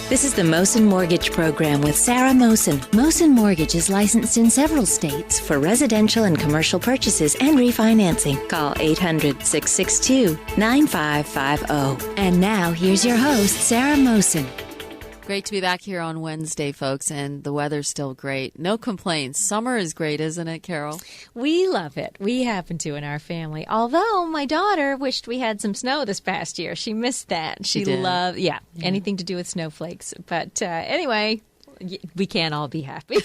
This is the Mohsin Mortgage Program with Sarah Mohsin. Mohsin Mortgage is licensed in several states for residential and commercial purchases and refinancing. Call 800-662-9550. And now, here's your host, Sarah Mohsin. Great to be back here on Wednesday, folks, and the weather's still great. No complaints. Summer is great, isn't it, Carol? We love it. We happen to in our family. Although my daughter wished we had some snow this past year. She missed that. She loved, anything to do with snowflakes. But anyway, we can't all be happy.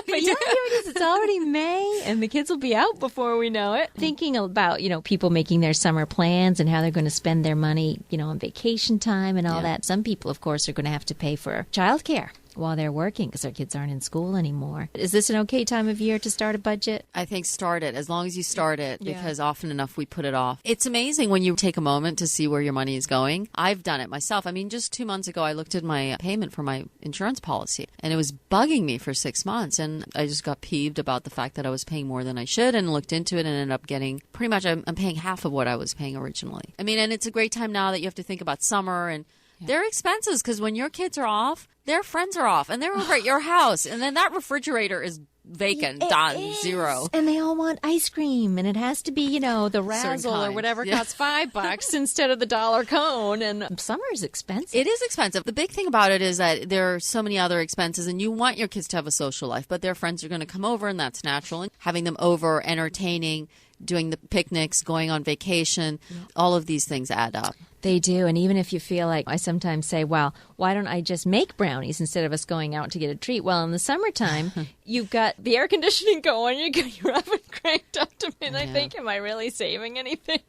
But because it's already May and the kids will be out before we know it. Thinking about, people making their summer plans and how they're going to spend their money, on vacation time and all that. Some people, of course, are going to have to pay for childcare while they're working because their kids aren't in school anymore. Is this an okay time of year to start a budget? I think start it, as long as you start it, because often enough we put it off. It's amazing when you take a moment to see where your money is going. I've done it myself. I mean, just 2 months ago, I looked at my payment for my insurance policy, and it was bugging me for 6 months, and I just got peeved about the fact that I was paying more than I should and looked into it and ended up getting pretty much, I'm paying half of what I was paying originally. I mean, and it's a great time now that you have to think about summer and their expenses, because when your kids are off, their friends are off, and they're over at your house, and then that refrigerator is vacant, done, zero. And they all want ice cream, and it has to be, the Razzle or whatever costs $5 instead of the dollar cone, and summer is expensive. It is expensive. The big thing about it is that there are so many other expenses, and you want your kids to have a social life, but their friends are going to come over, and that's natural, and having them over, entertaining, doing the picnics, going on vacation, all of these things add up. They do. And even if you feel like, I sometimes say, well, why don't I just make brownies instead of us going out to get a treat? Well, in the summertime, you've got the air conditioning going, you got your oven cranked up to me, and I think, am I really saving anything?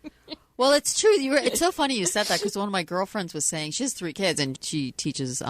Well, it's true. It's so funny you said that, because one of my girlfriends was saying, she has 3 kids and she teaches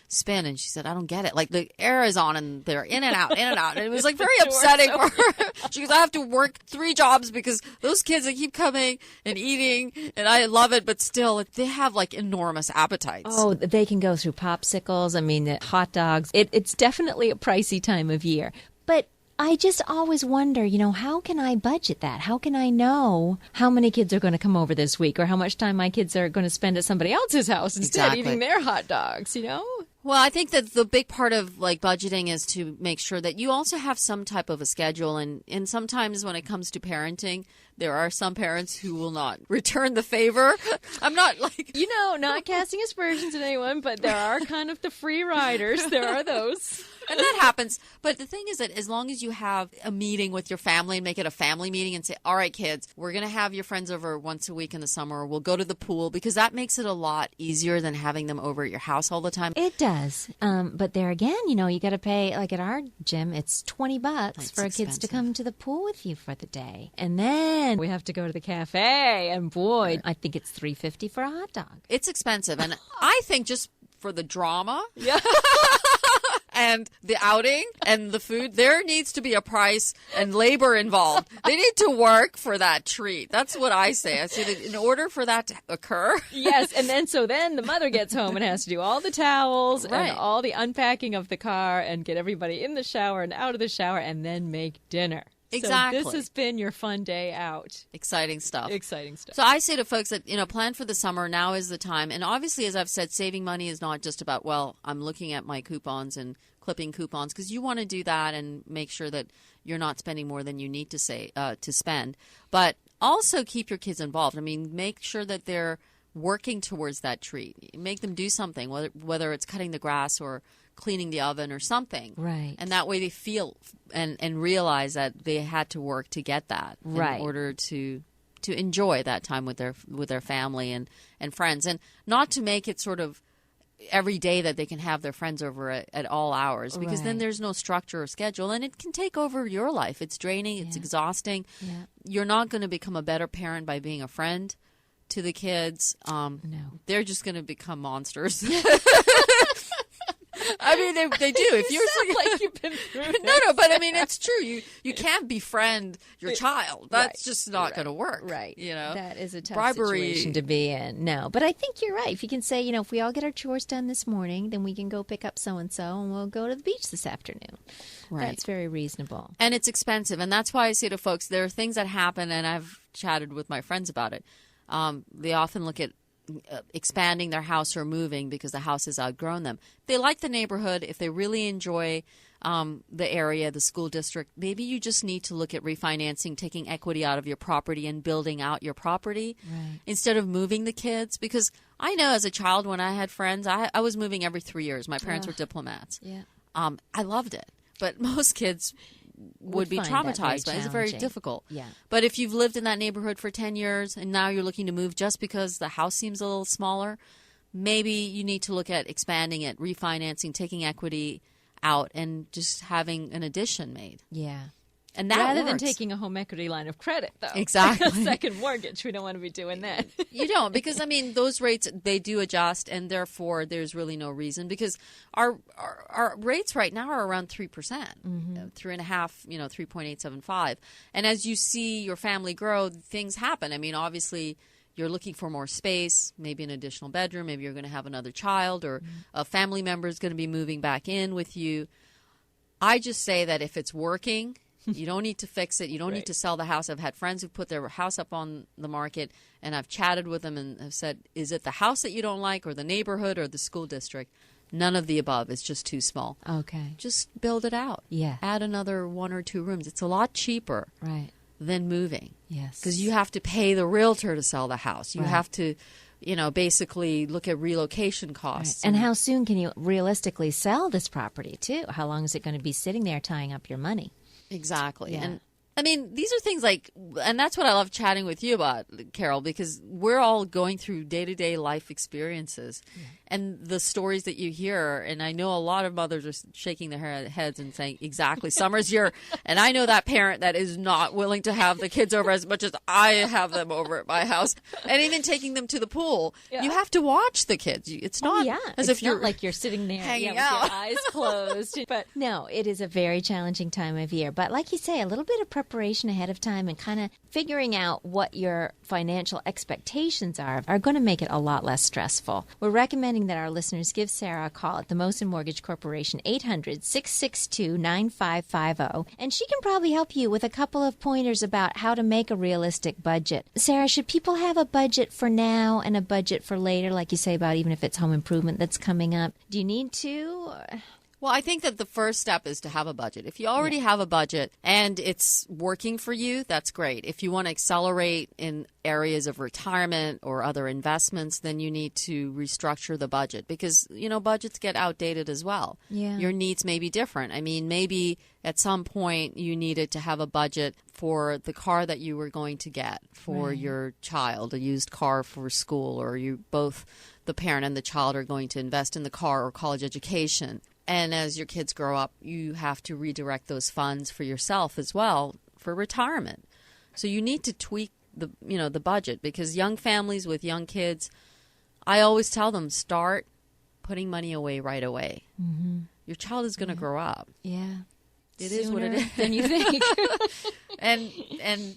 spin, and she said, I don't get it. Like, the air is on and they're in and out, in and out. And it was like very upsetting for her. She goes, I have to work 3 jobs because those kids, they keep coming and eating, and I love it, but still, they have like enormous appetites. Oh, they can go through popsicles. I mean, hot dogs. It's definitely a pricey time of year. But I just always wonder, how can I budget that? How can I know how many kids are going to come over this week, or how much time my kids are going to spend at somebody else's house instead eating their hot dogs, Well, I think that the big part of budgeting is to make sure that you also have some type of a schedule. And sometimes when it comes to parenting, there are some parents who will not return the favor. I'm not not casting aspersions at anyone, but there are kind of the free riders. There are those. And that happens. But the thing is that as long as you have a meeting with your family and make it a family meeting and say, all right, kids, we're going to have your friends over once a week in the summer, or we'll go to the pool, because that makes it a lot easier than having them over at your house all the time. It does. But there again, you got to pay, like at our gym, it's $20 for kids to come to the pool with you for the day. And then we have to go to the cafe. And boy, I think it's $3.50 for a hot dog. It's expensive. And I think just for the drama. Yeah. And the outing and the food, there needs to be a price and labor involved. They need to work for that treat. That's what I say. I say that in order for that to occur. Yes, and then the mother gets home and has to do all the towels and all the unpacking of the car and get everybody in the shower and out of the shower and then make dinner. Exactly. So this has been your fun day out. Exciting stuff. So I say to folks that, plan for the summer. Now is the time. And obviously, as I've said, saving money is not just about, I'm looking at my coupons and clipping coupons, because you want to do that and make sure that you're not spending more than you need to spend. But also keep your kids involved. I mean, make sure that they're working towards that treat. Make them do something, whether it's cutting the grass or cleaning the oven or something. Right. And that way they feel and realize that they had to work to get that in order to enjoy that time with their family and friends, and not to make it sort of every day that they can have their friends over at all hours, because then there's no structure or schedule, and it can take over your life. It's draining. It's exhausting. Yeah. You're not going to become a better parent by being a friend to the kids. No. They're just going to become monsters. I mean, they do. If you're like you've been through no, but I mean, it's true. You can't befriend your child. That's just not going to work. Right. That is a tough Bribery. situation to be in. No, but I think you're right. If you can say, if we all get our chores done this morning, then we can go pick up so-and-so and we'll go to the beach this afternoon. Right. That's very reasonable. And it's expensive. And that's why I say to folks, there are things that happen, and I've chatted with my friends about it. They often look at expanding their house or moving because the house has outgrown them. If they like the neighborhood, if they really enjoy the area, the school district, maybe you just need to look at refinancing, taking equity out of your property and building out your property instead of moving the kids. Because I know as a child when I had friends, I was moving every 3 years. My parents were diplomats. Yeah. I loved it. But most kids would be traumatized by it. It's very difficult. Yeah. But if you've lived in that neighborhood for 10 years and now you're looking to move just because the house seems a little smaller, maybe you need to look at expanding it, refinancing, taking equity out, and just having an addition made. Yeah. And that Rather works. than taking a home equity line of credit, though. Exactly. A second mortgage. We don't want to be doing that. You don't, because, I mean, those rates, they do adjust, and therefore there's really no reason, because our rates right now are around 3%, 3.5%, 3.875. And as you see your family grow, things happen. I mean, obviously, you're looking for more space, maybe an additional bedroom, maybe you're going to have another child, or a family member is going to be moving back in with you. I just say that if it's working, you don't need to fix it. You don't need to sell the house. I've had friends who put their house up on the market, and I've chatted with them and have said, is it the house that you don't like, or the neighborhood, or the school district? None of the above. It's just too small. Okay. Just build it out. Yeah. Add another 1 or 2 rooms. It's a lot cheaper than moving. Yes. Because you have to pay the realtor to sell the house. You Right. have to, basically look at relocation costs. And how soon can you realistically sell this property, too? How long is it going to be sitting there tying up your money? Exactly. Yeah. And I mean, these are things like, and that's what I love chatting with you about, Carol, because we're all going through day-to-day life experiences and the stories that you hear. And I know a lot of mothers are shaking their heads and saying, exactly, summer's here. And I know that parent that is not willing to have the kids over as much as I have them over at my house. And even taking them to the pool, you have to watch the kids. It's not as if you're not like you're sitting there hanging with out. your eyes closed. But no, it is a very challenging time of year. But like you say, a little bit of preparation ahead of time and kind of figuring out what your financial expectations are going to make it a lot less stressful. We're recommending that our listeners give Sarah a call at the Mohsin Mortgage Corporation, 800-662-9550, and she can probably help you with a couple of pointers about how to make a realistic budget. Sarah, should people have a budget for now and a budget for later, like you say about even if it's home improvement that's coming up? Do you need to? Well, I think that the first step is to have a budget. If you already have a budget and it's working for you, that's great. If you want to accelerate in areas of retirement or other investments, then you need to restructure the budget because, budgets get outdated as well. Yeah. Your needs may be different. I mean, maybe at some point you needed to have a budget for the car that you were going to get for your child, a used car for school, or you both, the parent and the child, are going to invest in the car or college education. And as your kids grow up, you have to redirect those funds for yourself as well for retirement. So you need to tweak the budget, because young families with young kids, I always tell them, start putting money away right away. Mm-hmm. Your child is going to grow up. Yeah. It is what it is. Than you think. and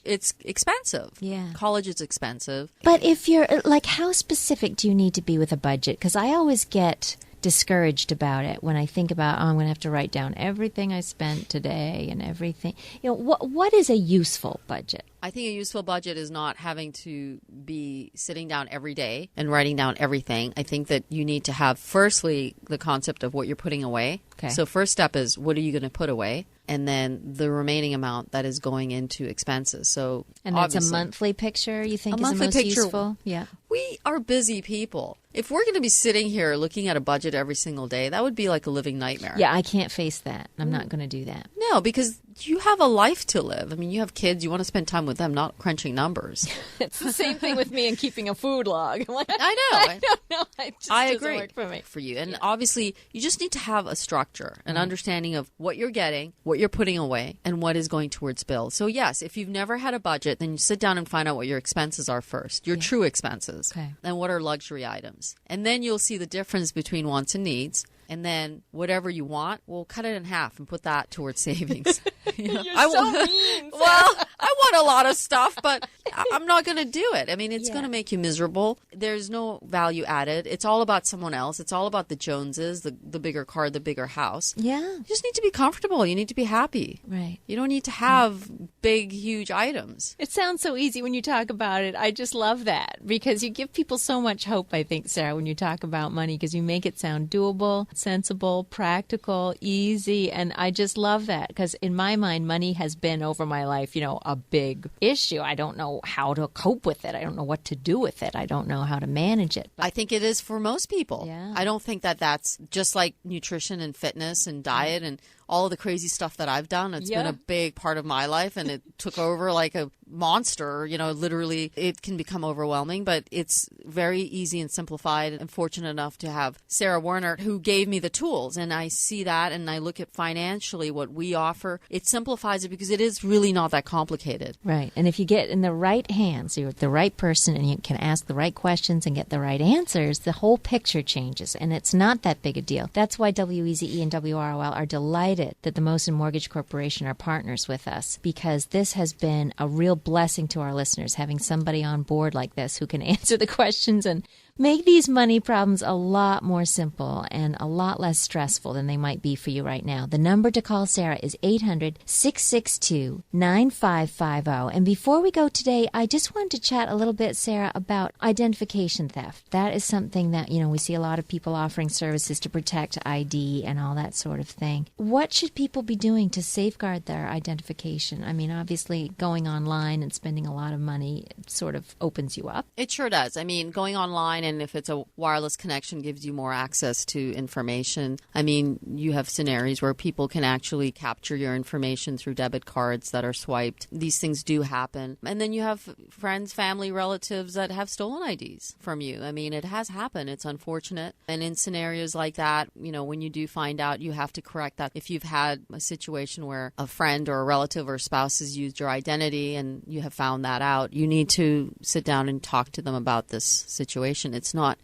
it's expensive. Yeah. College is expensive. But if you're how specific do you need to be with a budget? Because I always get discouraged about it when I think about, I'm going to have to write down everything I spent today and everything. What is a useful budget? I think a useful budget is not having to be sitting down every day and writing down everything. I think that you need to have, firstly, the concept of what you're putting away. Okay. So first step is, what are you going to put away? And then the remaining amount that is going into expenses. So, and that's a monthly picture, you think, is the most useful? Yeah. We are busy people. If we're going to be sitting here looking at a budget every single day, that would be like a living nightmare. Yeah, I can't face that. I'm not going to do that. No, because you have a life to live. I mean, you have kids. You want to spend time with them, not crunching numbers. It's the same thing with me and keeping a food log. I know. I don't know. I doesn't agree. work for me. For you. And obviously, you just need to have a structure, an understanding of what you're getting, what you're putting away, and what is going towards bills. So, yes, if you've never had a budget, then you sit down and find out what your expenses are first, your true expenses, Okay. and what are luxury items. And then you'll see the difference between wants and needs. and then whatever you want, we'll cut it in half and put that towards savings. You're so mean. Well, I want a lot of stuff, but I'm not going to do it. I mean, it's going to make you miserable. There's no value added. It's all about someone else. It's all about the Joneses, the bigger car, the bigger house. Yeah. You just need to be comfortable. You need to be happy. Right. You don't need to have big, huge items. It sounds so easy when you talk about it. I just love that because you give people so much hope, I think, Sarah, when you talk about money, because you make it sound doable, sensible, practical, easy. And I just love that because in my mind, money has been over my life, a big issue. I don't know how to cope with it. I don't know what to do with it. I don't know how to manage it. I think it is for most people. Yeah. I don't think that that's just like nutrition and fitness and diet and all of the crazy stuff that I've done. It's been a big part of my life, and it took over like a monster. Literally, it can become overwhelming, but it's very easy and simplified. I'm fortunate enough to have Sarah Warnert, who gave me the tools, and I see that, and I look at financially what we offer. It simplifies it because it is really not that complicated. Right. And if you get in the right hands, you're with the right person, and you can ask the right questions and get the right answers, the whole picture changes, and it's not that big a deal. That's why WEZE and WROL are delighted that the Mohsin Mortgage Corporation are partners with us, because this has been a real blessing to our listeners, having somebody on board like this who can answer the questions and make these money problems a lot more simple and a lot less stressful than they might be for you right now. The number to call Sarah is 800-662-9550. And before we go today, I just wanted to chat a little bit, Sarah, about identification theft. That is something that, we see a lot of people offering services to protect ID and all that sort of thing. What should people be doing to safeguard their identification? I mean, obviously, going online and spending a lot of money sort of opens you up. It sure does. I mean, going online, and if it's a wireless connection, gives you more access to information. I mean, you have scenarios where people can actually capture your information through debit cards that are swiped. These things do happen. And then you have friends, family, relatives that have stolen IDs from you. I mean, it has happened. It's unfortunate. And in scenarios like that, when you do find out, you have to correct that. If you've had a situation where a friend or a relative or spouse has used your identity and you have found that out, you need to sit down and talk to them about this situation. It's not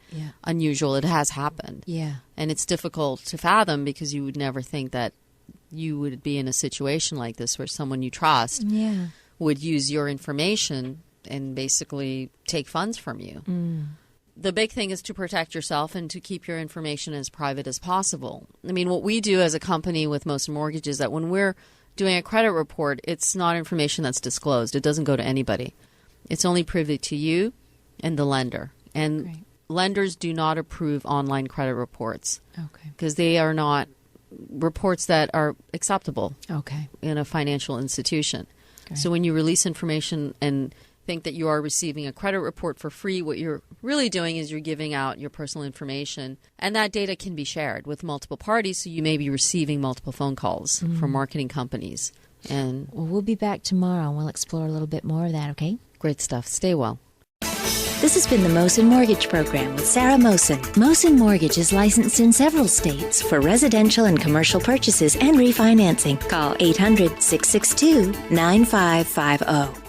unusual. It has happened. Yeah. And it's difficult to fathom because you would never think that you would be in a situation like this where someone you trust would use your information and basically take funds from you. The big thing is to protect yourself and to keep your information as private as possible. I mean, what we do as a company with Mohsin Mortgage is that when we're doing a credit report, it's not information that's disclosed. It doesn't go to anybody. It's only privy to you and the lender. And lenders do not approve online credit reports because they are not reports that are acceptable in a financial institution. So when you release information and think that you are receiving a credit report for free, what you're really doing is you're giving out your personal information, and that data can be shared with multiple parties, so you may be receiving multiple phone calls from marketing companies. And we'll be back tomorrow and we'll explore a little bit more of that, okay? Great stuff. Stay well. This has been the Mohsin Mortgage Program with Sarah Mohsin. Mohsin Mortgage is licensed in several states for residential and commercial purchases and refinancing. Call 800-662-9550.